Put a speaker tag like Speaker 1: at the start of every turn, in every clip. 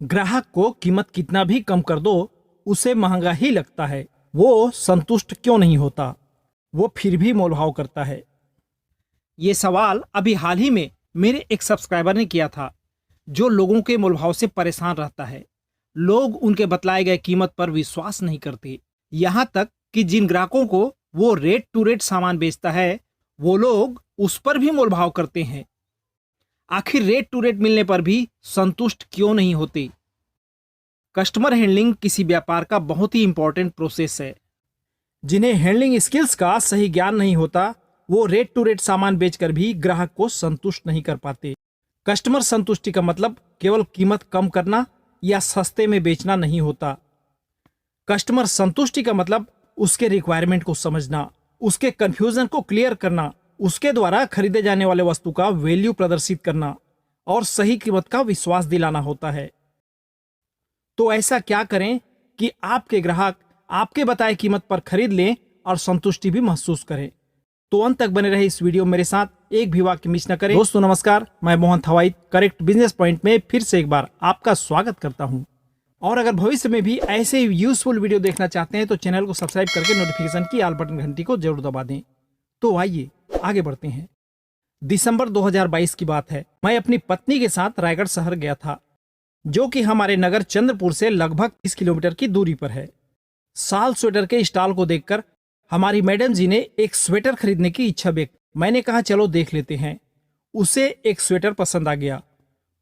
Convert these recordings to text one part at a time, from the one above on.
Speaker 1: ग्राहक को कीमत कितना भी कम कर दो, उसे महंगा ही लगता है। वो संतुष्ट क्यों नहीं होता? वो फिर भी मोलभाव करता है। ये सवाल अभी हाल ही में मेरे एक सब्सक्राइबर ने किया था, जो लोगों के मोलभाव से परेशान रहता है। लोग उनके बतलाए गए कीमत पर विश्वास नहीं करते। यहाँ तक कि जिन ग्राहकों को वो रेट टू रेट सामान बेचता है, वो लोग उस पर भी मोलभाव करते हैं। आखिर रेट टू रेट मिलने पर भी संतुष्ट क्यों नहीं होते? कस्टमर हैंडलिंग किसी व्यापार का बहुत ही इंपॉर्टेंट प्रोसेस है। जिन्हें हैंडलिंग स्किल्स का सही ज्ञान नहीं होता, वो रेट टू रेट सामान बेचकर भी ग्राहक को संतुष्ट नहीं कर पाते। कस्टमर संतुष्टि का मतलब केवल कीमत कम करना या सस्ते में बेचना नहीं होता। कस्टमर संतुष्टि का मतलब उसके रिक्वायरमेंट को समझना, उसके कंफ्यूजन को क्लियर करना, उसके द्वारा खरीदे जाने वाले वस्तु का वैल्यू प्रदर्शित करना और सही कीमत का विश्वास दिलाना होता है। तो ऐसा क्या करें कि आपके ग्राहक आपके बताए कीमत पर खरीद लें और संतुष्टि भी महसूस करें? तो अंत तक बने रहे इस वीडियो मेरे साथ, एक भी वाक्य मिस न करें। दोस्तों नमस्कार, मैं मोहन थवाइट करेक्ट बिजनेस पॉइंट में फिर से एक बार आपका स्वागत करता हूं। और अगर भविष्य में भी ऐसे यूजफुल वीडियो देखना चाहते हैं तो चैनल को सब्सक्राइब करके नोटिफिकेशन की ऑल बटन घंटी को जरूर दबा दें। तो आइए आगे बढ़ते हैं। दिसंबर 2022 की बात है। मैं अपनी पत्नी के साथ रायगढ़ शहर गया था, जो कि हमारे नगर चंद्रपुर से लगभग 30 किलोमीटर की दूरी पर है। साल स्वेटर के स्टॉल को देखकर हमारी मैडम जी ने एक स्वेटर खरीदने की इच्छा व्यक्त। मैंने कहा चलो देख लेते हैं। उसे एक स्वेटर पसंद आ गया।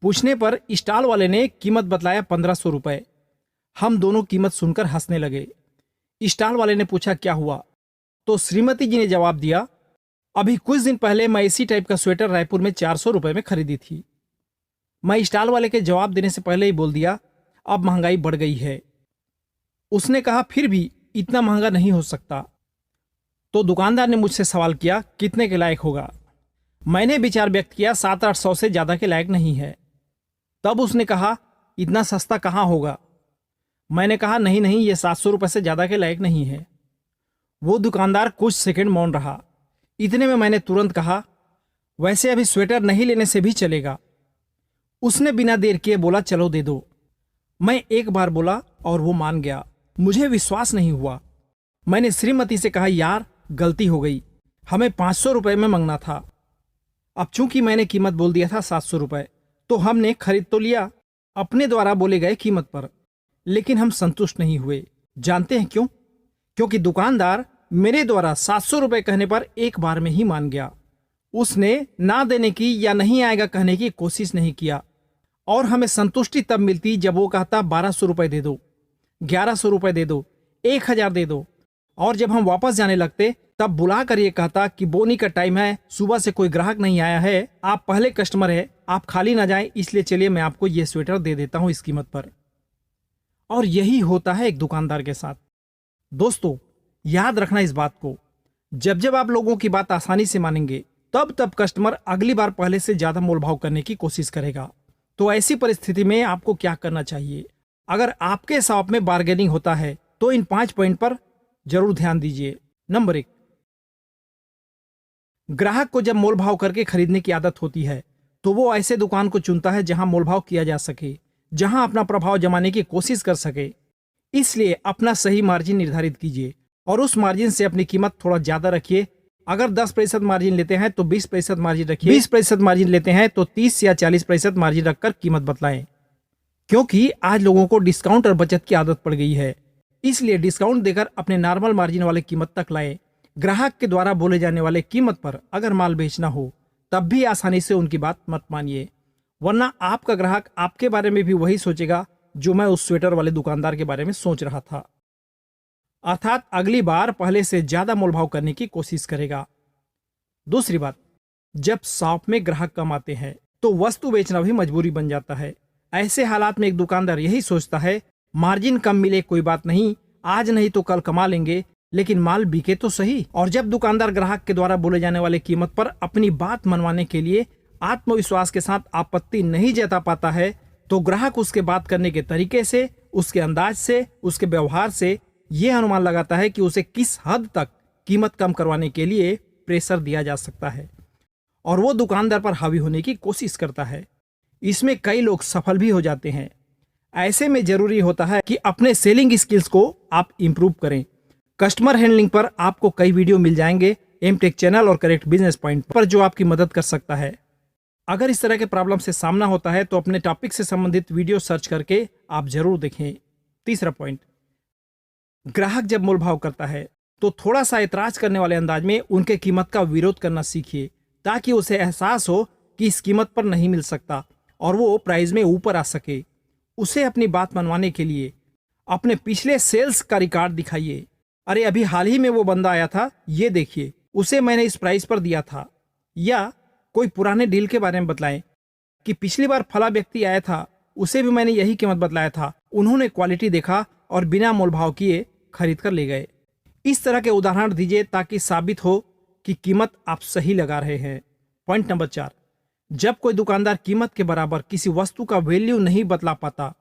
Speaker 1: पूछने पर स्टॉल वाले ने कीमत बतलाया 1500 रुपए। हम दोनों कीमत सुनकर हंसने लगे। स्टॉल वाले ने पूछा क्या हुआ, तो श्रीमती जी ने जवाब दिया, अभी कुछ दिन पहले मैं इसी टाइप का स्वेटर रायपुर में 400 रुपए में खरीदी थी। मैं स्टॉल वाले के जवाब देने से पहले ही बोल दिया, अब महंगाई बढ़ गई है। उसने कहा फिर भी इतना महंगा नहीं हो सकता। तो दुकानदार ने मुझसे सवाल किया कितने के लायक होगा। मैंने विचार व्यक्त किया 700-800 से ज्यादा के लायक नहीं है। तब उसने कहा इतना सस्ता कहाँ होगा। मैंने कहा नहीं नहीं, ये 700 रुपए से ज्यादा के लायक नहीं है। वो दुकानदार कुछ सेकंड मौन रहा। इतने में मैंने तुरंत कहा, वैसे अभी स्वेटर नहीं लेने से भी चलेगा। उसने बिना देर किए बोला चलो दे दो। मैं एक बार बोला और वो मान गया। मुझे विश्वास नहीं हुआ। मैंने श्रीमती से कहा यार गलती हो गई, हमें 500 रुपए में मंगना था। अब चूंकि मैंने कीमत बोल दिया था 700 रुपए, तो हमने खरीद तो लिया अपने द्वारा बोले गए कीमत पर, लेकिन हम संतुष्ट नहीं हुए। जानते हैं क्यों? क्योंकि दुकानदार मेरे द्वारा 700 रुपए कहने पर एक बार में ही मान गया। उसने ना देने की या नहीं आएगा कहने की कोशिश नहीं किया। और हमें संतुष्टि तब मिलती जब वो कहता 1200 रुपए दे दो, 1100 रुपए दे दो, 1000 दे दो। और जब हम वापस जाने लगते तब बुला कर ये कहता कि बोनी का टाइम है, सुबह से कोई ग्राहक नहीं आया है, आप पहले कस्टमर है, आप खाली ना जाएं, इसलिए चलिए मैं आपको ये स्वेटर दे देता हूं इस कीमत पर। और यही होता है एक दुकानदार के साथ। दोस्तों याद रखना इस बात को, जब जब आप लोगों की बात आसानी से मानेंगे तब तब कस्टमर अगली बार पहले से ज्यादा मोलभाव करने की कोशिश करेगा। तो ऐसी परिस्थिति में आपको क्या करना चाहिए? अगर आपके शॉप में बार्गेनिंग होता है तो इन 5 पॉइंट पर जरूर ध्यान दीजिए। नंबर 1, ग्राहक को जब मोलभाव करके खरीदने की आदत होती है तो वो ऐसे दुकान को चुनता है जहां मोलभाव किया जा सके, जहां अपना प्रभाव जमाने की कोशिश कर सके। इसलिए अपना सही मार्जिन निर्धारित कीजिए और उस मार्जिन से अपनी कीमत थोड़ा ज्यादा रखिए। अगर 10% मार्जिन लेते हैं तो 20% मार्जिन रखिए, 20% मार्जिन लेते हैं तो 30 या 40% मार्जिन रखकर कीमत बतलाएं। क्योंकि आज लोगों को डिस्काउंट और बचत की आदत पड़ गई है, इसलिए डिस्काउंट देकर अपने नॉर्मल मार्जिन वाले कीमत तक लाएं। ग्राहक के द्वारा बोले जाने वाले कीमत पर अगर माल बेचना हो तब भी आसानी से उनकी बात मत मानिए, वरना आपका ग्राहक आपके बारे में भी वही सोचेगा जो मैं उस स्वेटर वाले दुकानदार के बारे में सोच रहा था। अर्थात अगली बार पहले से ज्यादा मोलभाव करने की कोशिश करेगा। दूसरी बात, जब शॉप में ग्राहक कम आते हैं तो वस्तु बेचना भी मजबूरी बन जाता है। ऐसे हालात में एक दुकानदार यही सोचता है मार्जिन कम मिले कोई बात नहीं, आज नहीं तो कल कमा लेंगे, लेकिन माल बिके तो सही। और जब दुकानदार ग्राहक के द्वारा बोले जाने वाले कीमत पर अपनी बात मनवाने के लिए आत्मविश्वास के साथ आपत्ति नहीं जता पाता है तो ग्राहक उसके बात करने के तरीके से, उसके अंदाज से, उसके व्यवहार से यह अनुमान लगाता है कि उसे किस हद तक कीमत कम करवाने के लिए प्रेशर दिया जा सकता है और वो दुकानदार पर हावी होने की कोशिश करता है। इसमें कई लोग सफल भी हो जाते हैं। ऐसे में जरूरी होता है कि अपने सेलिंग स्किल्स को आप इंप्रूव करें। कस्टमर हैंडलिंग पर आपको कई वीडियो मिल जाएंगे एमटेक चैनल और करेक्ट बिजनेस पॉइंट पर, जो आपकी मदद कर सकता है। अगर इस तरह के प्रॉब्लम से सामना होता है तो अपने टॉपिक से संबंधित वीडियो सर्च करके आप जरूर देखें। तीसरा पॉइंट, ग्राहक जब मोलभाव करता है तो थोड़ा सा ऐतराज करने वाले अंदाज में उनके कीमत का विरोध करना सीखिए, ताकि उसे एहसास हो कि इस कीमत पर नहीं मिल सकता और वो प्राइस में ऊपर आ सके। उसे अपनी बात मनवाने के लिए अपने पिछले सेल्स का रिकॉर्ड दिखाइए। अरे अभी हाल ही में वो बंदा आया था, ये देखिए, उसे मैंने इस प्राइस पर दिया था। या कोई पुराने डील के बारे में बतलाएं कि पिछली बार फला व्यक्ति आया था, उसे भी मैंने यही कीमत बतलाया था, उन्होंने क्वालिटी देखा और बिना मोलभाव किए खरीद कर ले गए। इस तरह के उदाहरण दीजिए ताकि साबित हो कि कीमत आप सही लगा रहे हैं। पॉइंट नंबर 4, जब कोई दुकानदार कीमत के बराबर किसी वस्तु का वैल्यू नहीं बतला पाता,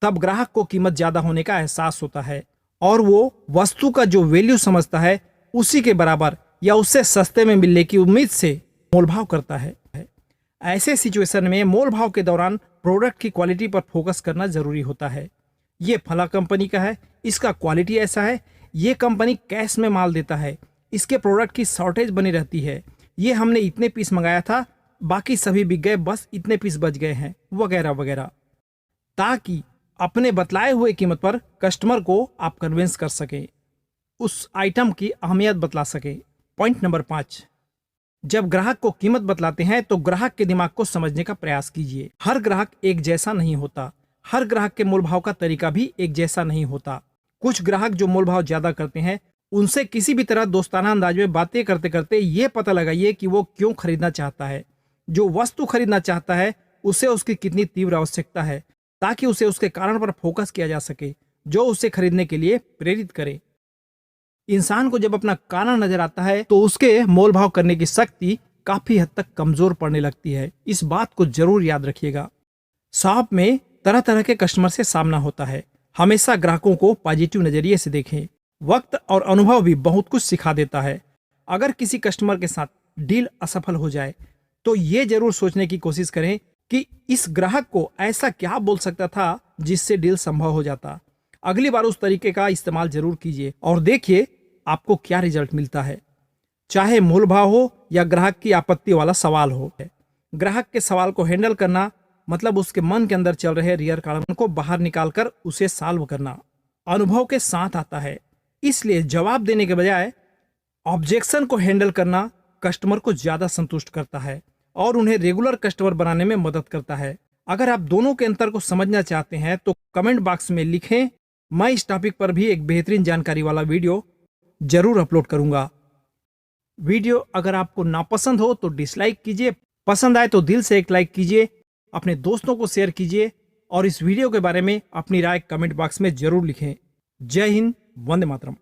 Speaker 1: तब ग्राहक को कीमत ज्यादा होने का एहसास होता है और वो वस्तु का जो वैल्यू समझता है उसी के बराबर या उससे सस्ते में मिलने की उम्मीद से मोलभाव करता है। ऐसे सिचुएशन में मोलभाव के दौरान प्रोडक्ट की क्वालिटी पर फोकस करना जरूरी होता है। ये फला कंपनी का है, इसका क्वालिटी ऐसा है, ये कंपनी कैश में माल देता है, इसके प्रोडक्ट की शॉर्टेज बनी रहती है, ये हमने इतने पीस मंगाया था, बाकी सभी बिक गए, बस इतने पीस बच गए हैं, वगैरह वगैरह, ताकि अपने बतलाए हुए कीमत पर कस्टमर को आप कन्विंस कर सकें, उस आइटम की अहमियत बतला सकें। पॉइंट नंबर 5, जब ग्राहक को कीमत बतलाते हैं तो ग्राहक के दिमाग को समझने का प्रयास कीजिए। हर ग्राहक एक जैसा नहीं होता, हर ग्राहक के मोलभाव का तरीका भी एक जैसा नहीं होता। कुछ ग्राहक जो मोलभाव ज्यादा करते हैं, उनसे किसी भी तरह दोस्ताना अंदाज में बातें करते करते ये पता लगाइए कि वो क्यों खरीदना चाहता है, जो वस्तु खरीदना चाहता है उसे उसकी कितनी तीव्र आवश्यकता है, ताकि उसे उसके कारण पर फोकस किया जा सके जो उसे खरीदने के लिए प्रेरित करे। इंसान को जब अपना कारण नजर आता है तो उसके मोलभाव करने की शक्ति काफी हद तक कमजोर पड़ने लगती है। इस बात को जरूर याद रखिएगा। शॉप में तरह तरह के कस्टमर से सामना होता है, हमेशा ग्राहकों को पॉजिटिव नजरिए से देखें। वक्त और अनुभव भी बहुत कुछ सिखा देता है। अगर किसी कस्टमर के साथ डील असफल हो जाए तो ये जरूर सोचने की कोशिश करें कि इस ग्राहक को ऐसा क्या बोल सकता था जिससे डील संभव हो जाता। अगली बार उस तरीके का इस्तेमाल जरूर कीजिए और देखिए आपको क्या रिजल्ट मिलता है, चाहे मोलभाव हो या ग्राहक की आपत्ति वाला सवाल हो। ग्राहक के सवाल को हैंडल करना मतलब उसके मन के अंदर चल रहे रियर कारण को बाहर निकालकर उसे सॉल्व करना अनुभव के साथ आता है। इसलिए जवाब देने के बजाय ऑब्जेक्शन को हैंडल करना कस्टमर को ज्यादा संतुष्ट करता है और उन्हें रेगुलर कस्टमर बनाने में मदद करता है। अगर आप दोनों के अंतर को समझना चाहते हैं तो कमेंट बॉक्स में लिखें, मैं इस टॉपिक पर भी एक बेहतरीन जानकारी वाला वीडियो जरूर अपलोड करूंगा। वीडियो अगर आपको नापसंद हो तो डिसलाइक कीजिए, पसंद आए तो दिल से एक लाइक कीजिए, अपने दोस्तों को शेयर कीजिए और इस वीडियो के बारे में अपनी राय कमेंट बॉक्स में जरूर लिखें। जय हिंद, वंदे मातरम।